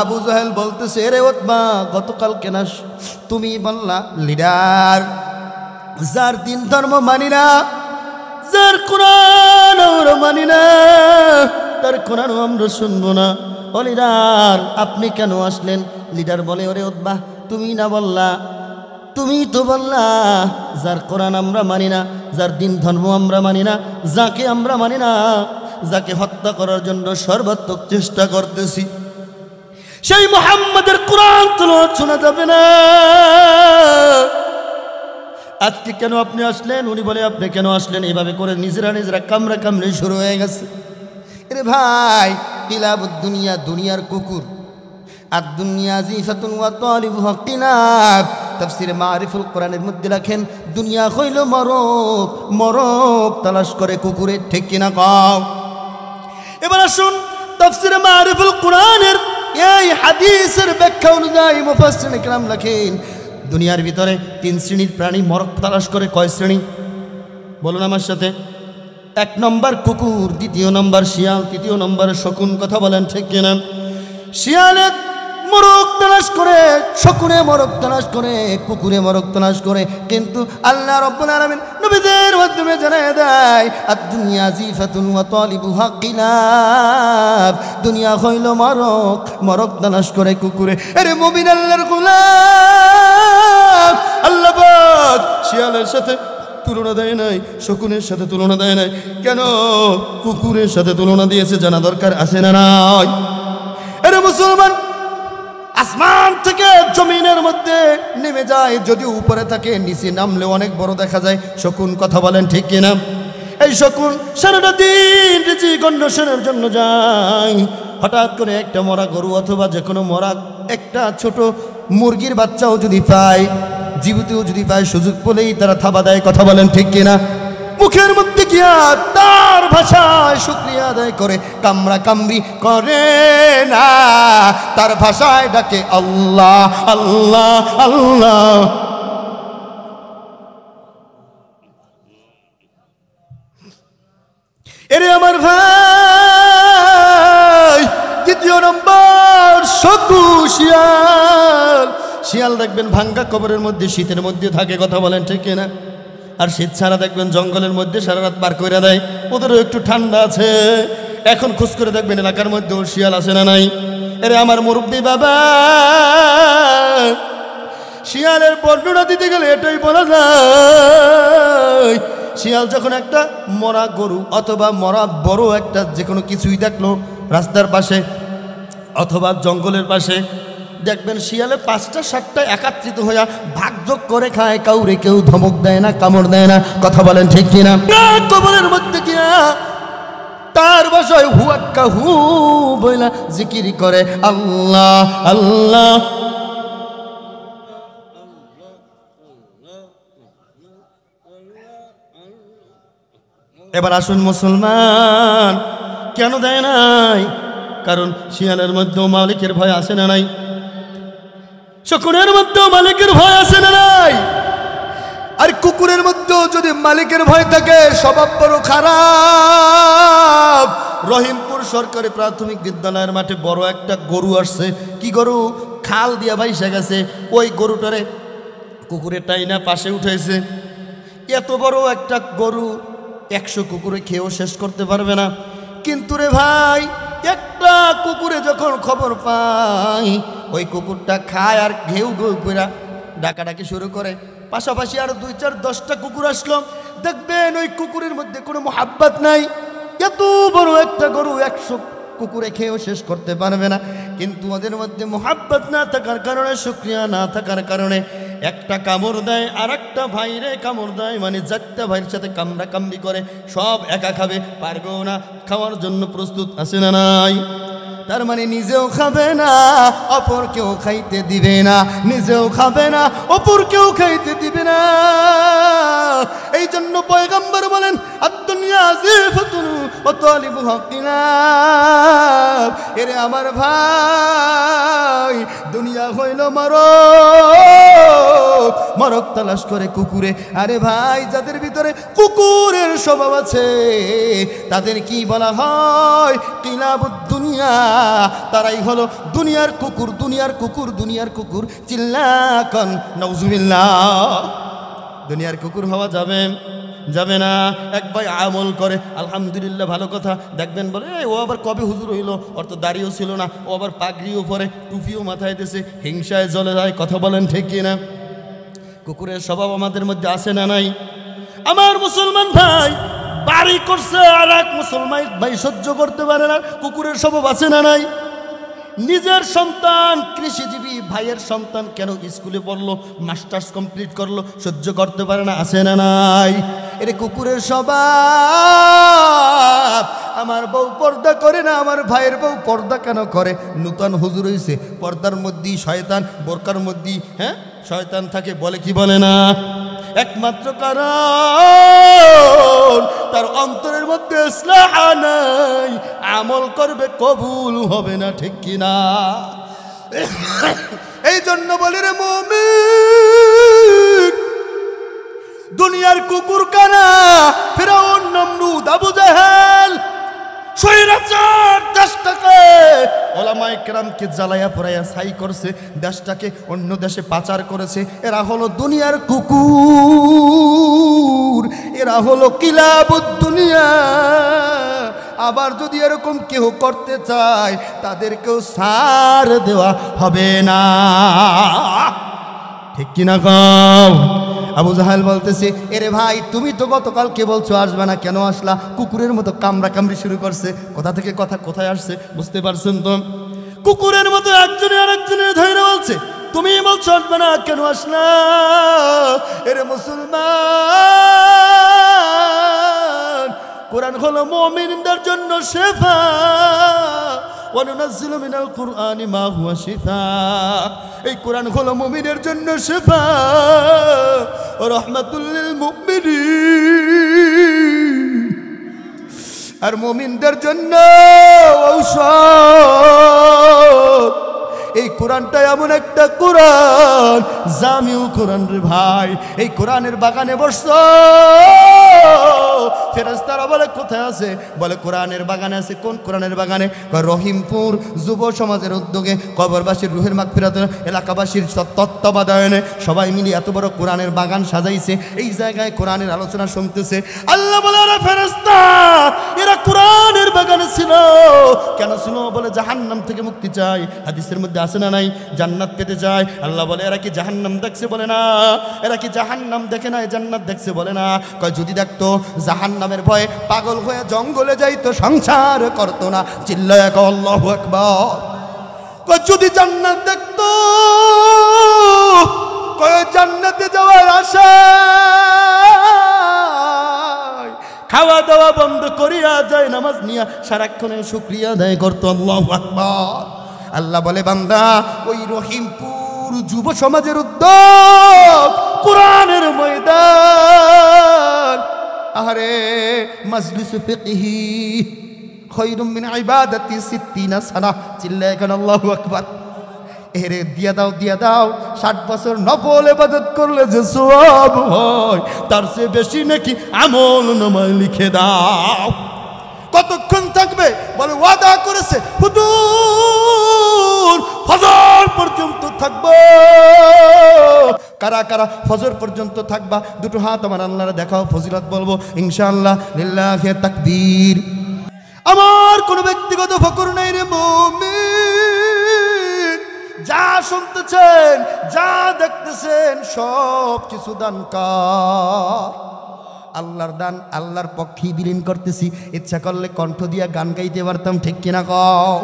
আবু জাহেল বলতেছে, রে উতবা, গতকালকে না তুমি বললা লিডার, যার দিন ধর্ম মানি না, যার কোরআন আমরা মানি না, তার কোরআন আমরা শুনবো না। ও লিডার, আপনি কেন আসলেন? লিডার বলে, ওরে উতবা, তুমি না বললা, তুমি তো বললা যার কোরআন আমরা মানি না, যার দিন ধর্ম আমরা মানি না, যাকে আমরা মানি না, যাকে হত্যা করার জন্য সর্বাত্মক চেষ্টা করতেছি, সেই মুহাম্মাদের কোরআন তেলাওয়াত শোনা যাবে না। আজকে কেন আপনি আসলেন? উনি বলে, আপনি কেন আসলেন? এইভাবে করে নিজেরা কামড়া কামড়ে শুরু হয়ে গেছে। এরে ভাই, কিলাবুদ দুনিয়া, দুনিয়ার কুকুর, আর দুনিয়া জিফাতুন ওয়া তালিবুহা কিলাব। তাফসীরে মারিফুল কোরআনের মধ্যে লেখেন, দুনিয়া হইল মরক, মরক তালাশ করে কুকুরে। ঠিক কিনা কও? এবার আসুন, তাফসীরে মারিফুল কোরআনের এই হাদিসের ব্যাখ্যা অনুযায়ী মুফাসসিরিন কিরাম লেখেন, দুনিয়ার ভিতরে 3 শ্রেণীর প্রাণী মরক তালাশ করে। কয় শ্রেণী বলুন আমার সাথে? 1 নম্বর কুকুর, 2 নম্বর শিয়াল, 3 নম্বর শকুন। কথা বলেন ঠিক কিনা? শিয়ালে মরক তালাশ করে, শকুনে মরক তালাশ করে, কুকুরে মরক তালাশ করে। কিন্তু আল্লাহ রাব্বুল আলামিন নবীদের মাধ্যমে জানায় দেয়, আদ-দুনিয়া জিফাতুন ওয়া তালিবুহা কিলাব। দুনিয়া হইল মরক, মরক তালাশ করে কুকুরে। আরে মুমিন আল্লাহর গোলাম, আল্লাহ পাক শিয়ালের সাথে তুলনা দেয় নাই, শকুনের সাথে তুলনা দেয় নাই। কেন কুকুরের সাথে তুলনা দিয়েছে জানা দরকার আছে না নাই? আরে মুসলমান, আসমান থেকে জমিনের মধ্যে নেমে যায়, যদি উপরে থাকে, নিচে নামলে অনেক বড় দেখা যায়। শকুন। কথা বলেন ঠিক কিনা? এই শকুন সারাটা দিন রিজিক অন্বেষণের জন্য যায়। হঠাৎ করে একটা মরা গরু অথবা যে কোনো মরা একটা ছোট মুরগির বাচ্চাও যদি পায়, জীবিতও যদি পায়, সুযোগ পেলেই তারা থাবা দেয়। কথা বলেন ঠিক কিনা? মুখের মধ্যে গিয়া তার ভাষায় শুকরিয়া আদায় করে, কামড়া কামড়ি করে না, তার ভাষায় ডাকে আল্লাহ আল্লাহ আল্লাহ। এরে আমার ভাই, দ্বিতীয় নম্বর শকু শিয়াল। শিয়াল দেখবেন ভাঙ্গা কবরের মধ্যে শীতের মধ্যে থাকে, কথা বলেন ঠিক কিনা? আর শীত ছাড়া দেখবেন জঙ্গলের মধ্যে সারা রাত পার করে দেয়, ওদেরও একটু ঠান্ডা আছে। এখন খোঁজ করে দেখবেন এলাকার মধ্যেও শিয়াল আছে না নাই? এরে আমার মুরব্বী বাবা, শিয়ালের বর্ণনা দিতে গেলে এটাই বলা যায়, শিয়াল যখন একটা মরা গরু অথবা মরা বড় একটা যে কোনো কিছুই দেখলো রাস্তার পাশে অথবা জঙ্গলের পাশে, দেখবেন শিয়ালে 5টা 7টা একত্রিত হইয়া ভাগযোগ করে খায়, কাউরে কেউ ধমক দেয় না, কামড় দেয় না, কথা বলেন ঠিক কিনা? কবরের মধ্যে কিনা তার বাসায় হুয়াক্কা হু বইলা জিকির করে আল্লাহ আল্লাহ। এবার আসুন মুসলমান, কেন দেয় নাই? কারণ শিয়ালের মধ্যেও মালিকের ভয় আছে না নাই? শকুনের মধ্যেও মালিকের ভয় আছে না নাই? আর কুকুরের মধ্যেও যদি মালিকের ভয় থাকে, স্বভাব বড় খারাপ। রহিমপুর সরকারি প্রাথমিক বিদ্যালয়ের মাঠে বড় একটা গরু আসছে। কি গরু? খাল দিয়া ভাইসা গেছে। ওই গরুটারে কুকুরে টাইনা পাশে উঠেছে। এত বড় একটা গরু 100 কুকুরে খেয়েও শেষ করতে পারবে না। কিন্তু রে ভাই, একটা কুকুরে যখন খবর পায়, ওই কুকুরটা খায় আর ঘেউ ঘেউ করে ডাকাডাকি শুরু করে। পাশাপাশি আর 2-4-10টা কুকুর আসলো। দেখবেন ওই কুকুরের মধ্যে কোনো মোহাব্বত নাই। এত বড় একটা গরু 100 কুকুরে খেয়েও শেষ করতে পারবে না। কিন্তু ওদের মধ্যে মোহাব্বত না থাকার কারণে, শুকরিয়া না থাকার কারণে একটা কামড় দেয় আর একটা ভাইরে কামড় দেয়, মানে 4টা ভাইয়ের সাথে কামড়া কামড়ি করে। সব একা খাবে, পারবেও না, খাওয়ার জন্য প্রস্তুত আছে না নাই? তার মানে নিজেও খাবে না, অপর কেউ খাইতে দিবে না, নিজেও খাবে না, অপর কেউ খাইতে দিবে না। এই জন্য পয়গম্বর বলেন আদ-দুনিয়া জিফাতুন ওয়া তালিবুহা কিলাব। এরে আমার ভাই, দুনিয়া হইল মরক, মরক তালাশ করে কুকুরে। আরে ভাই, যাদের ভিতরে কুকুরের স্বভাব আছে তাদের কি বলা হয়? কিলাবুদ দুনিয়া। তারাই হলো দুনিয়ার কুকুর, দুনিয়ার কুকুর, দুনিয়ার কুকুর। চিল্লাকন নাউজুবিল্লাহ। দুনিয়ার কুকুর হওয়া যাবে যাবে না। এক ভাই আমল করে, আলহামদুলিল্লাহ, ভালো কথা। দেখবেন বলে ও আবার কবে হুজুর হইল, ওর তো দাড়িও ছিল না, ও আবার পাগড়িও পরে, টুপিও মাথায় দিয়েছে, হিংসায় জ্বলে যায়, কথা বলেন ঠিক কিনা? কুকুরের স্বভাব আমাদের মধ্যে আছে না নাই? আমার মুসলমান ভাই বাড়ি করছে আর এক মুসলমান ভাই সহ্য করতে পারে না, কুকুরের স্বভাব আছে না নাই? নিজের সন্তান কৃষিজীবী ভাইয়ের সন্তান কেন স্কুলে পড়লো, মাস্টার্স কমপ্লিট করলো, সহ্য করতে পারে না, আছে না নাই? এটা কুকুরের স্বভাব। আমার বউ পর্দা করে না, আমার ভাইয়ের বউ পর্দা কেন করে? নূতন হুজুর হইছে, পর্দার মধ্যেই শয়তান, বোরকার মধ্যেই শয়তান থাকে, বলে কি বলে না? একমাত্র কারণ তার অন্তরের মধ্যে ইসলাহ নাই, আমল করবে কবুল হবে না, ঠিক কিনা? এই জন্য বলে রে মুমিন, দুনিয়ার কুকুর কানা ফিরাউন, নমরুদ, আবু জাহেল, স্বৈরাচার দেশটাকে ওলামায়ে কেরামকে জ্বালায়া পোড়াইয়া ছাই করছে, দেশটাকে অন্য দেশে পাচার করেছে। এরা হলো দুনিয়ার কুকুর, এরা হলো কিলাবুদ দুনিয়া। আবার যদি এরকম কেউ করতে চায়, তাদেরকেও ছাড় দেওয়া হবে না, ঠিক কিনা কও? আবু জাহেল বলতেছে, এরে ভাই, তুমি তো গতকালকে বলছো আসবে না, কেন আসলা? কুকুরের মতো কামড়া কামড়ি শুরু করছে। কোথা থেকে কথা কোথায় আসছে বুঝতে পারছেন তো? কুকুরের মতো একজনে আরেকজনের ধৈর্য বলছে, তুমি বলছো আসবে না, কেন আসলা? এরে মুসলমান, কোরআন হলো মুমিনদের জন্য শিফা, ওয়ানুনাজ্জিলু মিনাল কুরআনি মা হুয়া শিফা। এই কোরআন হলো মুমিনের জন্য শিফা ও রাহমাতুল লিল মুমিনিন, আর মুমিনদের জন্য ঔষধ। এই কোরআনটা এমন একটা কোরআন, জামিউল কোরআন রে ভাই। এই কোরআনের বাগানে বসছো, ফেরেশতারা বলে কোথায় আছে? বলে কোরআনের বাগানে আছে। কোন কোরআনের বাগানে? রহিমপুর যুব সমাজের উদ্যোগে কবরবাসীর রুহের মাগফিরাতের এলাকাবাসীর তত্ত্বাবধানে সবাই মিলে এত বড় কোরআনের বাগান সাজাইছে। এই জায়গায় কোরআনের আলোচনা শুনতেছে। আল্লাহ বলে আরে ফেরেশতা, এরা কোরআনের বাগানে ছিল। কেন ছিল? বলে জাহান্নাম থেকে মুক্তি চাই। হাদিসের মধ্যে আছে না নাই? জান্নাত পেতে চায়। আল্লাহ বলে এরা কি জাহান্নাম দেখছে? বলে না। এরা কি জাহান্নাম দেখে নাই, জান্নাত দেখছে? বলে না। কয় যদি দেখতো জাহান্নামের ভয়ে পাগল হয়ে জঙ্গলে যাইতো, সংসার করতো না। চিল্লায়া কও আল্লাহু আকবার। কয় যদি জান্নাত দেখতো, কয় জান্নাতে যাওয়ার আশা খাওয়া দাওয়া বন্ধ করিয়া যায়, নামাজ নিয়া সারাক্ষণে শুকরিয়া আদায় করতো। আল্লাহু আকবার। আল্লাহ বলে বান্দা, ওই রহিমপুর যুব সমাজের উদ্যোগ, কোরআনের ময়দান, আরে মাজলিস ফিকহি খায়রুম মিন ইবাদাতি 60 সানা। চিল্লায় কেন আল্লাহু আকবার। এরে দিয়া দাও, দিয়া দাও। 60 বছর নফল ইবাদত করলে যে সওয়াব হয়, তার চেয়ে বেশি নাকি আমল নামায় লিখে দাও। কতক্ষণ থাকবে? বলে ওয়াদা করেছে হুজুর ফজর পর্যন্ত থাকবো। কারা কারা ফজর পর্যন্ত থাকবা? দুটো হাত আমার আল্লাহরে দেখাও, ফজিলত বলবো ইনশাআল্লাহ। লিল্লাহি তাকবীর। আমার কোনো ব্যক্তিগত ফকর নাই রে মুমিন। যা শুনতেছেন, যা দেখতেছেন, সব কিছু দান কর। আল্লাহর দান, আল্লাহর পক্ষেই বিলীন করতেছি। ইচ্ছা করলে কণ্ঠ দিয়া গান গাইতে পারতাম, ঠিক কিনা কও?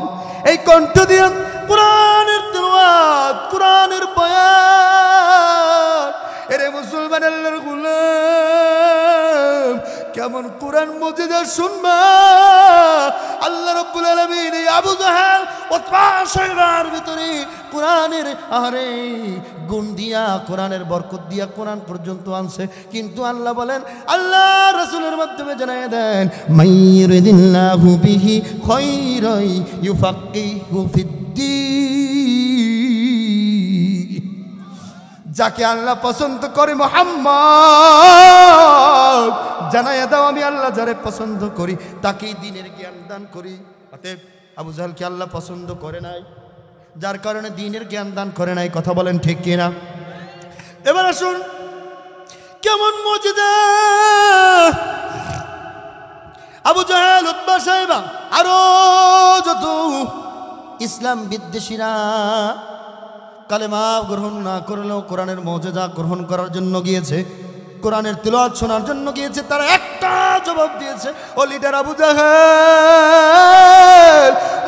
এই কণ্ঠ দিয়া কোরআনের তিলাওয়াত, কোরআনের বয়ান। এরে মুসলমান আল্লাহর গোলাম, কেমন কোরআন মুজিজা শুনবা। আল্লাহ রাব্বুল আলামিন এই আবু জাহেল উতবা সাইবার ভিতরে কোরআনের আরে গুণ দিয়া, কোরআনের বরকত দিয়া কোরআন পর্যন্ত আনছে। কিন্তু আল্লাহ বলেন, আল্লাহ রাসূলের মাধ্যমে জানায় দেন, মাইয়ুরিদিল্লাহু বিহি খায়রান ইউফাক্কিহু ফিদ্দীন। যাকে আল্লাহ পছন্দ করে মুহাম্মদ, জানায়া দাও আমি আল্লাহ যারে পছন্দ করি তাকেই দ্বীনের জ্ঞান দান করি। অতএব আবু জাহেলকে আল্লাহ পছন্দ করে নাই, যার কারণে দ্বীনের জ্ঞান দান করে নাই। কথা বলেন ঠিক কিনা? এবার আসুন, কেমন মুজিজা আবু জাহেল, উতবা সাইবা, আরো যত ইসলাম বিদ্বেষীরা কালেমা গ্রহণ না করলেও কোরআনের মুজিজা গ্রহণ করার জন্য গিয়েছে, কোরআনের তিলাওয়াত শোনার জন্য গিয়েছে। তারা একটা জবাব দিয়েছে, ও লিডার আবু জাহেল,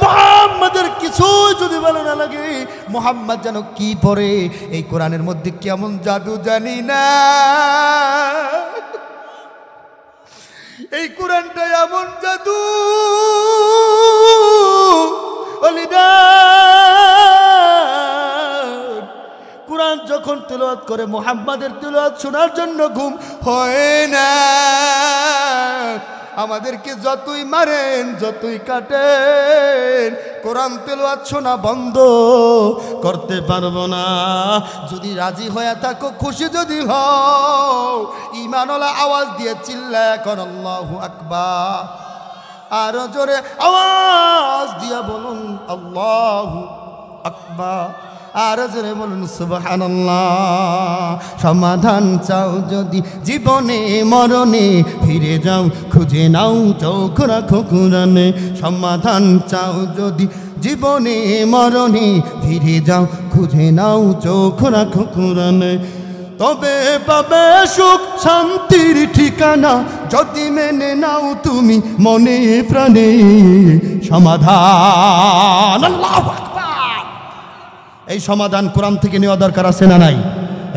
মুহাম্মাদের কিছু যদি ভালো না লাগে, মুহাম্মদ যেন কি পড়ে এই কোরআনের মধ্যে কেমন জাদু জানি না, এই কোরআনটা এমন জাদু। ও লিডার, কোরআন যখন তিলাওয়াত করে মুহাম্মাদের তিলাওয়াত শোনার জন্য ঘুম হয় না। আমাদেরকে যতই মারেন, যতই কাটেন, কোরআন তিলাওয়াত শোনা বন্ধ করতে পারবো না। যদি রাজি হয়ে থাকো, খুশি যদি হও, ঈমানওয়ালা আওয়াজ দিয়ে চিল্লায়া কর আল্লাহু আকবার। আরো জোরে আওয়াজ দিয়া বলুন আল্লাহু আকবার। আর জোরে বলুন সুবহানাল্লাহ। সমাধান চাও যদি জীবনে মরণে, ফিরে যাও খুঁজে নাও চোখ রাখো কোরআনে। সমাধান চাও যদি জীবনে মরণে, ফিরে যাও খুঁজে নাও চোখ রাখো কোরআনে। তবে পাবে সুখ শান্তির ঠিকানা, যদি মেনে নাও তুমি মনে প্রাণে সমাধান। আল্লাহু আকবার। এই সমাধান কোরআন থেকে নেওয়া দরকার আছে না নাই?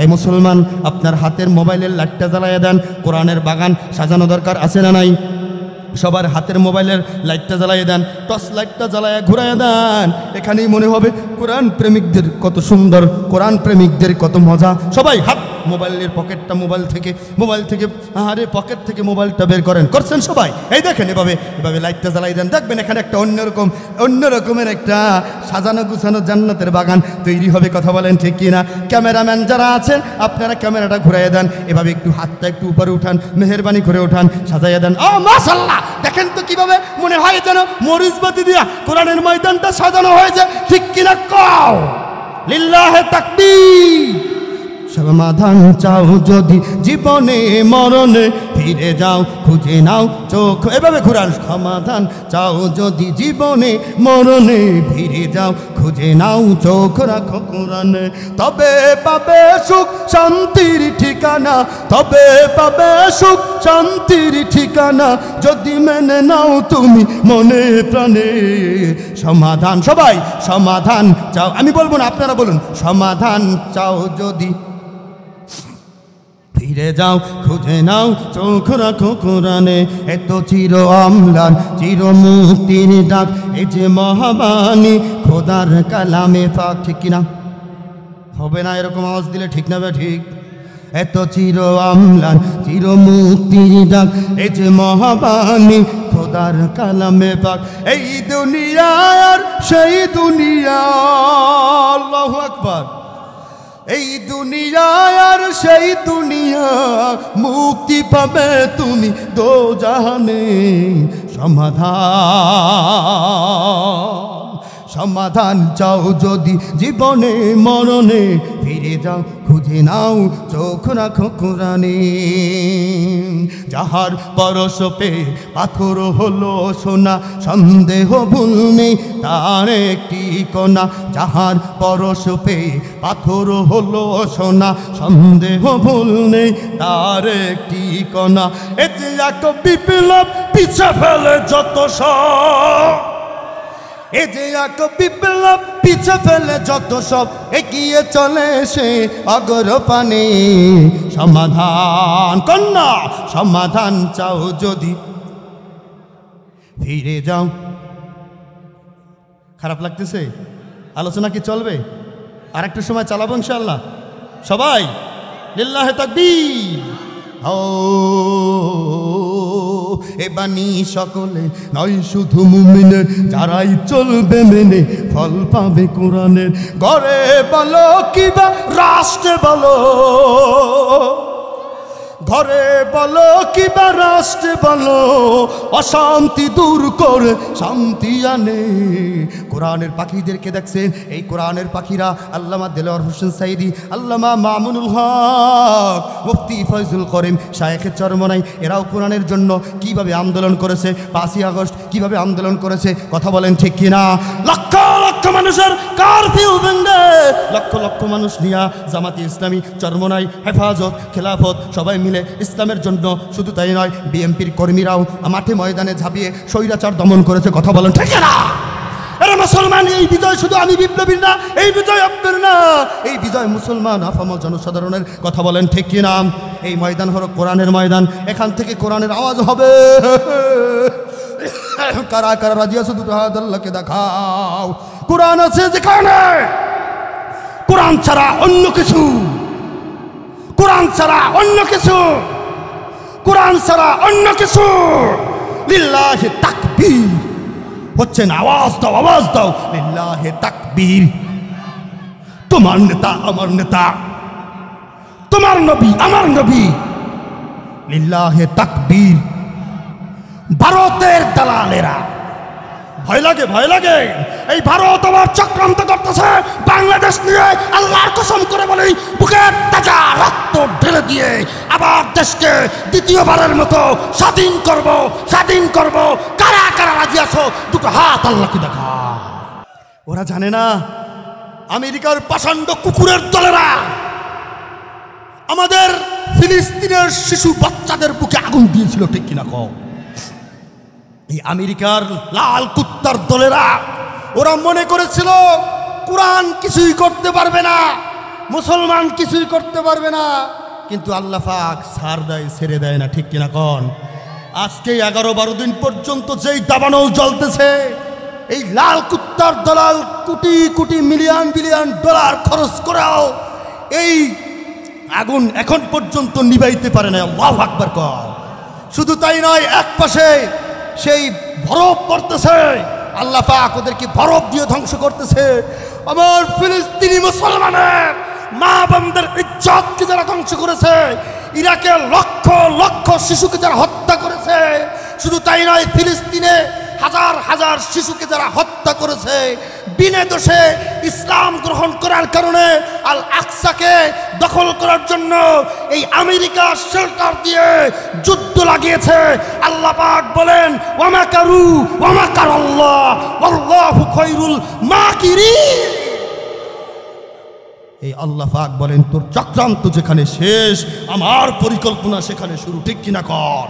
এই মুসলমান, আপনার হাতের মোবাইলের লাইটটা জ্বালাইয়া দেন, কোরআনের বাগান সাজানো দরকার আছে না নাই? সবার হাতের মোবাইলের লাইটটা জ্বালাইয়া দেন, টর্চ লাইটটা জ্বালাইয়া ঘুরাইয়া দেন। এখানেই মনে হবে কোরআন প্রেমিকদের কত সুন্দর, কোরআন প্রেমিকদের কত মজা। সবাই হাত মোবাইলের পকেটটা মোবাইল থেকে আরে পকেট থেকে মোবাইলটা বের করেন, করছেন সবাই? এই দেখেন এভাবে লাইটটা জ্বালাই দেন, দেখবেন এখানে একটা অন্য রকমের একটা সাজানো গুছানো জান্নাতের বাগান তৈরি হবে। কথা বলেন ঠিক কিনা? ক্যামেরাম্যান যারা আছেন আপনারা ক্যামেরাটা ঘুরাইয়া দেন, এভাবে একটু হাতটা একটু উপরে উঠান, মেহেরবানি করে উঠান, সাজাইয়া দেন। ও মাশাআল্লাহ, দেখেন তো কিভাবে মনে হয় যেন মরিচবাতি দিয়া কোরআনের ময়দানটা সাজানো হয়েছে, ঠিক কিনা কও? লিল্লাহে তাকবীর। সমাধান চাও যদি জীবনে মরণে, ফিরে যাও খুঁজে নাও চোখ, এভাবে ঘুরান। সমাধান চাও যদি জীবনে মরণে, ফিরে যাও খুঁজে নাও চোখ রাখো কোরআনে, তবে পাবে সুখ শান্তির ঠিকানা, তবে পাবে সুখ শান্তির ঠিকানা, যদি মেনে নাও তুমি মনে প্রাণে। সমাধান, সবাই সমাধান চাও, আমি বলবো না আপনারা বলুন। সমাধান চাও যদি ফিরে যাও খুঁজে নাও চোখ রাখো কোরআনে, এত চির অম্লান চির মুক্তির ডাক, এই যে মহাবাণী খোদার কালামে পাক। ঠিক কিনা? হবে না এরকম আওয়াজ দিলে, ঠিক না? ঠিক। এত চির অম্লান চির মুক্তির ডাক, এই যে মহাবাণী খোদার কালামে পাক। এই দুনিয়া আর সেই দুনিয়া, আল্লাহু আকবার। এই দুনিয়া আর সেই দুনিয়া, মুক্তি পাবে তুমি দোজাহানে। সমাধান চাও যদি জীবনে মরণে, ফিরে যাও খুঁজে নাও চোখ রাখো কোরআনে। যাহার পরশ পেয়ে পাথর হলো সোনা, সন্দেহ ভুল নেই তার একটি কণা। যাহার পরশ পেয়ে পাথর হলো সোনা, সন্দেহ ভুল নেই তার একটি কণা। এতে এক বিপ্লব পিছে ফেলে যত সব, এ যে এক বিপ্লব পিছে ফেলে যত সব, এগিয়ে চলে সে অগ্রপানে। সমাধান কন্যা, সমাধান চাও যদি ফিরে যাও। খারাপ লাগতেছে? আলোচনা কি চলবে? আর একটু সময় চালাবো ইনশাআল্লাহ। সবাই লিল্লাহে তাকবীর। ও এ বাণী সকলে নয় শুধু মুমিনের, যারাই চলবে মেনে ফল পাবে কোরআনের। ঘরে বলো কিবা রাষ্ট্রে বলো, ঘরে বলো কিবা রাষ্ট্রে বলো, অশান্তি দূর করে শান্তি আনে। কোরআনের পাখিদেরকে দেখছেন, এই কোরআনের পাখিরা আল্লামা দেলোয়ার হোসেন সাইদি, আল্লামা মামুনুল হক, মুফতি ফয়জুল করিম, শায়েখে চরমনাই, এরাও কোরআনের জন্য কিভাবে আন্দোলন করেছে, 5ই আগস্ট কিভাবে আন্দোলন করেছে। কথা বলেন ঠিক কিনা? লক্ষ লক্ষ মানুষের কারফিউ ভেঙে, লক্ষ লক্ষ মানুষ নিয়া জামাতে ইসলামী, চরমনাই, হেফাজত, খেলাফত সবাই মিলে ইসলামের জন্য, শুধু তাই নয় বিএনপির কর্মীরাও মাঠে ময়দানে ঝাঁপিয়ে স্বৈরাচার দমন করেছে। কথা বলেন ঠিক না? এরা মুসলমান। এই বিজয় শুধু আমি বিপ্লবীর না, এই বিজয় আপনার না, এই বিজয় মুসলমান আপামর জনসাধারণের। কথা বলেন ঠিক কিনা? এই ময়দান হলো কোরআনের ময়দান, এখান থেকে কোরআনের আওয়াজ হবে। কারা কারা রাজি আছে দুটো হাত আল্লাহকে দেখাও। কোরআন আছে যেখানে, কোরআন ছাড়া অন্য কিছু, কোরআন ছাড়া অন্য কিছু, কোরআন ছাড়া অন্য কিছু। লিল্লাহে তাকবীর হচ্ছেন, আওয়াজ দাও, আওয়াজ দাও। লিল্লাহে তাকবীর। তোমার নেতা আমার নেতা, তোমার নবী আমার নবী। লিল্লাহে তাকবীর। ভারতের দালালেরা, ভয় লাগে, ভয় লাগে। এই ভারত আবার চক্রান্ত করতেছে বাংলাদেশ নিয়ে। আল্লাহর কসম করে বলি, বুকের তাজা রক্ত ঢেলে দিয়ে আবার দেশকে দ্বিতীয়বারের মতো স্বাধীন করব, স্বাধীন করব। কারা কারা রাজি আছো দুটো হাত আল্লাহকে দেখা। ওরা জানে না আমেরিকার পাষাণ্ড কুকুরের দলেরা আমাদের ফিলিস্তিনের শিশু বাচ্চাদের বুকে আগুন দিয়েছিল। ঠিক কিনা কও? এই আমেরিকার লাল কুত্তার দলেরা, ওরা মনে করেছিল কোরআন কিছুই করতে পারবে না, মুসলমান কিছুই করতে পারবে না, কিন্তু আল্লাহ পাক ছাড় দেয়, ছেড়ে দেয় না। ঠিক কিনা কন? আজকে 11-12 দিন পর্যন্ত যেই দাবানল জ্বলতেছে, এই লাল কুত্তার দলাল crore crore million billion dollar খরচ করাও এই আগুন এখন পর্যন্ত নিভাইতে পারে না। আল্লাহু আকবার কর। শুধু তাই নয়, এক পাশে সেই বরফ পড়তেছে, আল্লাহ পাক ওদেরকে বরফ দিয়ে ধ্বংস করতেছে। আমার ফিলিস্তিনি মুসলমানের মা বোনদের ইজ্জতকে যারা ধ্বংস করেছে, ইরাকের লক্ষ লক্ষ শিশুকে যারা হত্যা করেছে, শুধু তাই নয়, ফিলিস্তিনে হাজার হাজার শিশুকে যারা হত্যা করেছে বিনা দোষে ইসলাম গ্রহণ করার কারণে, আল আকসাকে দখল করার জন্য এই আমেরিকা শেল্টার দিয়ে যুদ্ধ লাগিয়েছে। আল্লাহ পাক বলেন ওয়ামাকারু ওয়ামাকারাল্লাহ ওয়াল্লাহু খায়রুল মাকিরিন। এই আল্লাহ পাক বলেন তোর চক্রান্ত যেখানে শেষ, আমার পরিকল্পনা সেখানে শুরু। ঠিক কিনা কর?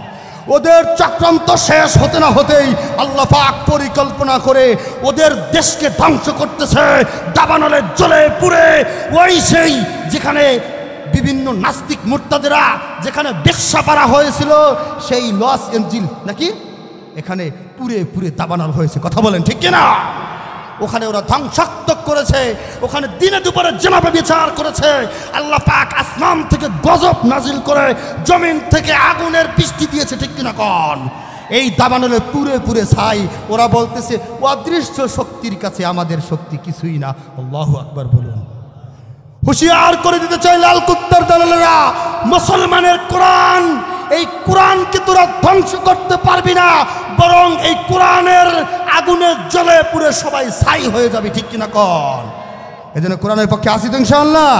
ওদের চক্রান্ত শেষ হতে না হতেই আল্লাহ পাক পরিকল্পনা করে ওদের দেশকে ধ্বংস করতেছে, দাবানলে জ্বলে পুড়ে। ওই সেই যেখানে বিভিন্ন নাস্তিক মুরতাদেরা যেখানে বেশ্যা পারা হয়েছিল, সেই লস এঞ্জেল নাকি এখানে পুরে পুরে দাবানল হয়েছে। কথা বলেন ঠিক কিনা? ওখানে ওরা ধ্বংসাত্মক করেছে, ওখানে দিনে দুপুরে জেনাবে বিচার করেছে। আল্লাহ পাক আসমান থেকে গজব নাজিল করে জমিন থেকে আগুনের বৃষ্টি দিয়েছে। ঠিক কিনা কন? এই দাবানলে পুরে পুরে ছাই। ওরা বলতেছে অদৃশ্য শক্তির কাছে আমাদের শক্তি কিছুই না। আল্লাহু আকবার বলুন। হুঁশিয়ার করে দিতে চাই লাল কুত্তার দালালেরা, মুসলমানের কোরআন, এই কোরআনকে তোরা ধ্বংস করতে পারবি না, বরং এই কোরআনের আগুনে জ্বলে পুড়ে সবাই ছাই হয়ে যাবে। ঠিক কিনা কন? এজন্য কোরআনের পক্ষে আসি তো ইনশাআল্লাহ,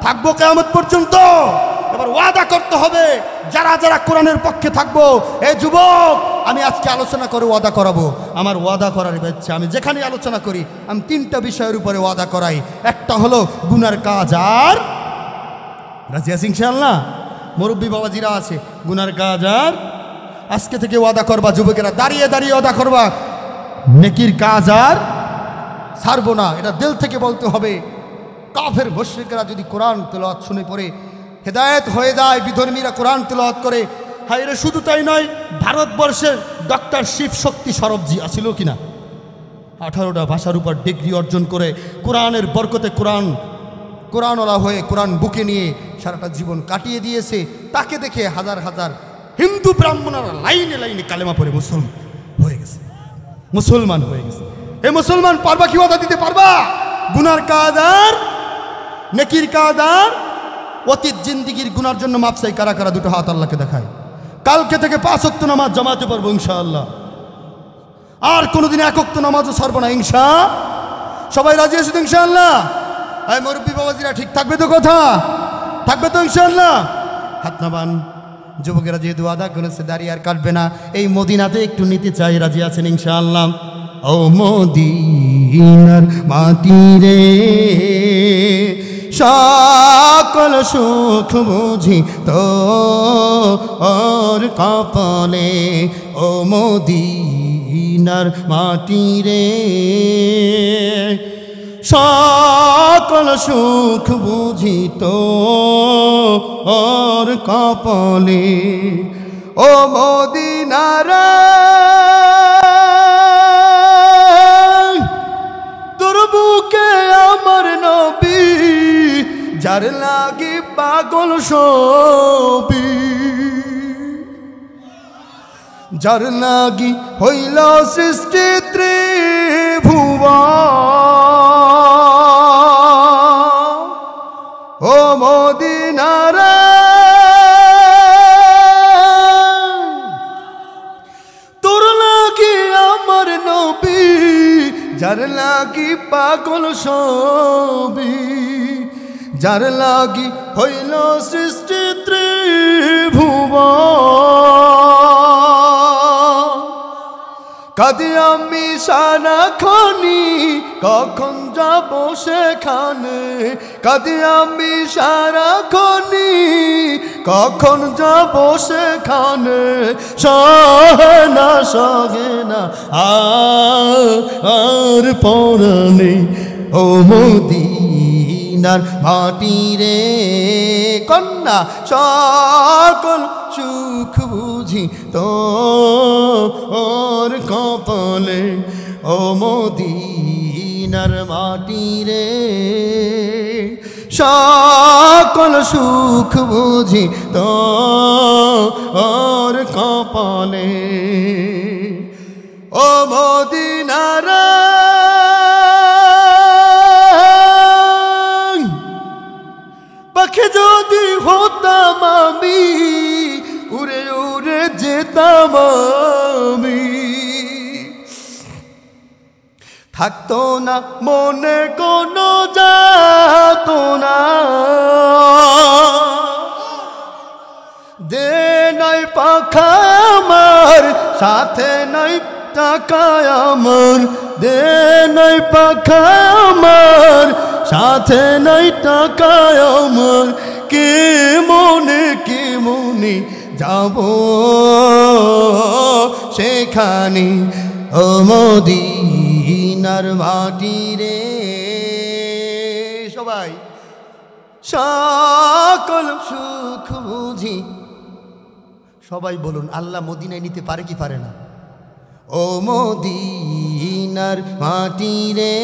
থাকবো কিয়ামত পর্যন্ত। এবার ওয়াদা করতে হবে যারা যারা কোরআনের পক্ষে থাকবো। এই যুবক, আমি আজকে আলোচনা করে ওয়াদা করাবো। আমার ওয়াদা করার ইচ্ছা, আমি যেখানে আলোচনা করি আমি তিনটা বিষয়ের উপরে ওয়াদা করাই। একটা হলো গুনার কাজ। আর রাজি আছি ইনশাআল্লাহ? মুরব্বী বাবাজিরা আছে, গুনার কাজ আর আজকে থেকে ওয়াদা করবা। যুবকেরা দাঁড়িয়ে দাঁড়িয়ে ওয়াদা করবা, নেকির কাজ আর ছাড়বো না। এটা দিল থেকে বলতে হবে। কাফের মুশরিকরা যদি কোরআন তেলাওয়াত শুনে পড়ে হেদায়েত হয়ে যায়, বিধর্মীরা কোরআন তেলাওয়াত করে, হায় রে, শুধু তাই নয়, ভারতবর্ষের ডক্টর শিব শক্তি সরবজি আছিল কিনা, 18টা ভাষার উপর ডিগ্রি অর্জন করে কোরআনের বরকতে কোরআনওয়ালা হয়ে কোরআন বুকে নিয়ে সারাটা জীবন কাটিয়ে দিয়েছে। তাকে দেখে হাজার হাজার হিন্দু ব্রাহ্মণরা লাইনে লাইনে কালেমা পড়ে মুসলমান হয়ে গেছে। এই মুসলমান পারবা কি ওয়াদা দিতে পারবা? গুনার কাজ আর নেকির কাজ আর অতীত জিন্দিগির গুনার জন্য মাপ চাই। কারা কারা দুটো হাত আল্লাহকে দেখায়? কালকে থেকে 5 ওয়াক্ত নামাজ জামাতে পারবো ইনশাআল্লাহ। আর কোনোদিন 1 ওয়াক্ত নামাজও ছাড়বো না ইনশাআল্লাহ। সবাই রাজি আছেন ইনশাআল্লাহ? এই মুরব্বী বাবাজিরা ঠিক থাকবে তো? কথা থাকবে তো ইনশাআল্লাহ? হাত নামান। যুবকেরা যেহেতু ওয়াদা করেছে দাঁড়িয়ে আর কাটবে না, এই মদিনাতে একটু নিতে চাই। রাজি আছেন ইনশাআল্লাহ? ও মদিনার মাটি রে, সকল সুখ বুঝি তোর কপালে। ও মদিনার মাটি রে, সকল সুখ বুঝি তোর কপালে। ও মদিনার তোর বুকে আমার নবী, যার লাগি পাগল সবি, যার লাগি হইল সৃষ্টি ত্রিভুবন। ও মদিনার তোর লাগি আমার নবী, যার লাগি পাগল সবি, যার লাগি হইল সৃষ্টি ত্রিভুবন। কাঁদি আমি সারাক্ষণি, কখন যাব সেখানে। কাঁদি আমি সারাক্ষণি, কখন যাব সেখানে। সহে না আর পরাণে। ও মদিনার মাটি রে, কন্যা সকল সুখ বুঝি তোর কপালে। ও মদিনার মাটি রে, সকল সুখ বুঝি তোর কপালে ও মদিনার পাখি যদি হতাম আমি উড়ে উড়ে যেতাম আমি থাকতো না মনে কোনো যাতো না দে নাই পাখা আমার সাথে নাই টাকা আমার দে নাই পাখা আমার সাথে নাই টাকা আমার কে মনে যাব সেখানে ও মদিনার মাটি রে সবাই সকল সুখ বুঝি সবাই বলুন আল্লাহ মদিনায় নিতে পারে কি পারে না ও মদিনার মাটি রে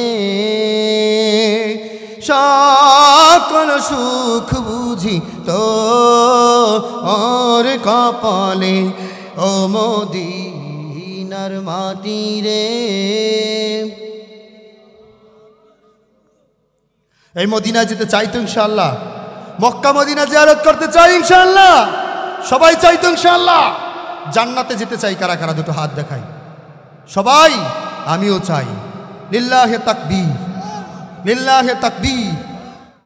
সকল সুখ বুঝি তো ওর কপালে ও মদিনার মাটি রে এই মদিনায় যেতে চাই তো ইনশাআল্লাহ মক্কা মদিনা জিয়ারত করতে চাই ইনশাআল্লাহ সবাই চাই তো ইনশাআল্লাহ জান্নাতে যেতে চাই কারা কারা দুটো হাত দেখাই সবাই আমিও চাই লিল্লাহে তাকবীর লিল্লাহে তাকবীর